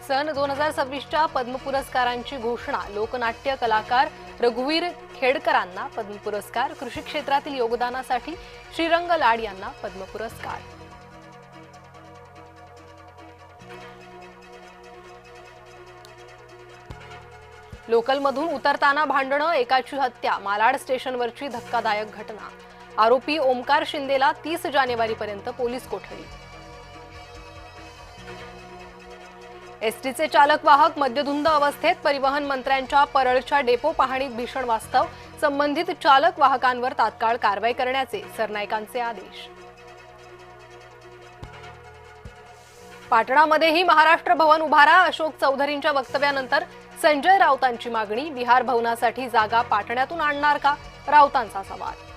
सन 2026च्या पद्म पुरस्कारांची घोषणा। लोकनाट्य कलाकार रघुवीर खेडकरांना पद्म पुरस्कार। कृषी क्षेत्रातील योगदानासाठी श्रीरंग लाड यांना पद्म पुरस्कार। लोकलमधून उतरताना भांडणं, एकाची हत्या। मालाड स्टेशनवरची धक्कादायक घटना। आरोपी ओमकार शिंदेला 30 जानेवारीपर्यंत पोलीस कोठडी। एसटीचे चालक वाहक मद्यधुंद अवस्थेत। परिवहन मंत्र्यांच्या परळच्या डेपो पाहणीत भीषण वास्तव। संबंधित चालक वाहकांवर तात्काळ कारवाई करण्याचे सरनाईकांचे आदेश। पाटणामध्येही महाराष्ट्र भवन उभारा। अशोक चौधरींच्या वक्तव्यानंतर संजय राऊतांची मागणी। बिहार भवनासाठी जागा पाटण्यातून आणणार का, राऊतांचा सवाल।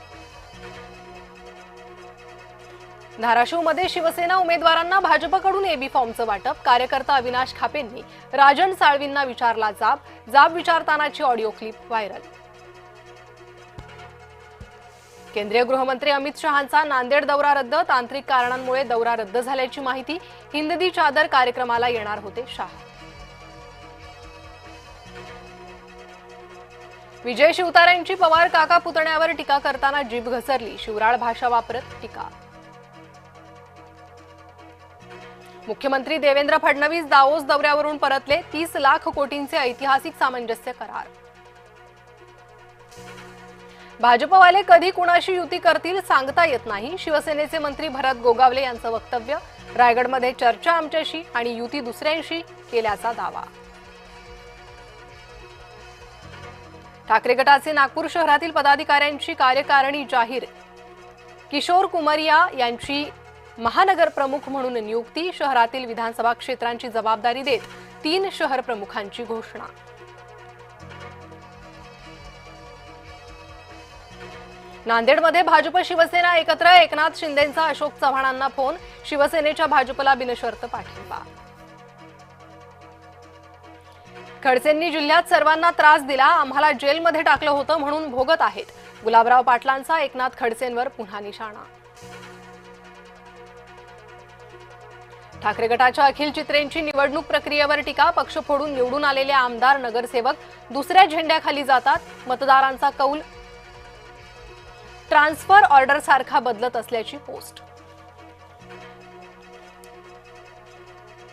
धाराशिवमध्ये शिवसेना उमेदवारांना भाजपकडून एबी फॉर्मचं वाटप। कार्यकर्ता अविनाश खापेंनी राजन साळवींना विचारला जाब विचारतानाची ऑडिओ क्लिप व्हायरल। केंद्रीय गृहमंत्री अमित शहांचा नांदेड दौरा रद्द। तांत्रिक कारणांमुळे दौरा रद्द झाल्याची माहिती। हिंद दी चादर कार्यक्रमाला येणार होते शाह। विजय शिवतारेंची पवार काका पुतण्यावर टीका करताना जीभ घसरली। शिवराळ भाषा वापरत टीका। मुख्यमंत्री देवेंद्र फडणवीस दावोस दौऱ्यावरून परतले। 30 लाख कोटींचे ऐतिहासिक सामंजस्य करार। भाजपवाले कधी कुणाशी युती करतील सांगता येत नाही। शिवसेनेचे मंत्री भरत गोगावले यांचं वक्तव्य। रायगडमध्ये चर्चा आमच्याशी आणि युती दुसऱ्यांशी केल्याचा दावा। ठाकरे गटाचे नागपूर शहरातील पदाधिकाऱ्यांची कार्यकारिणी जाहीर। किशोर कुमरिया यांची महानगर प्रमुख म्हणून नियुक्ती। शहरातील विधानसभा क्षेत्रांची जबाबदारी देत 3 शहर प्रमुखांची घोषणा। नांदेडमध्ये भाजप शिवसेना एकत्र। एकनाथ शिंदेंचा अशोक चव्हाणांना फोन। शिवसेनेच्या भाजपला बिनशर्त पाठिंबा। खडसेंनी जिल्ह्यात सर्वांना त्रास दिला। आम्हाला जेलमध्ये टाकलं होतं म्हणून भोगत आहेत। गुलाबराव पाटलांचा एकनाथ खडसेंवर पुन्हा निशाणा। ठाकरे गटाच्या अखिल चित्रेंची निवडणूक प्रक्रियेवर टीका। पक्ष फोडून निवडून आलेले आमदार नगरसेवक दुसऱ्या झेंड्याखाली जातात। मतदारांचा कौल ट्रान्सफर ऑर्डर सारखा बदलत असल्याची पोस्ट।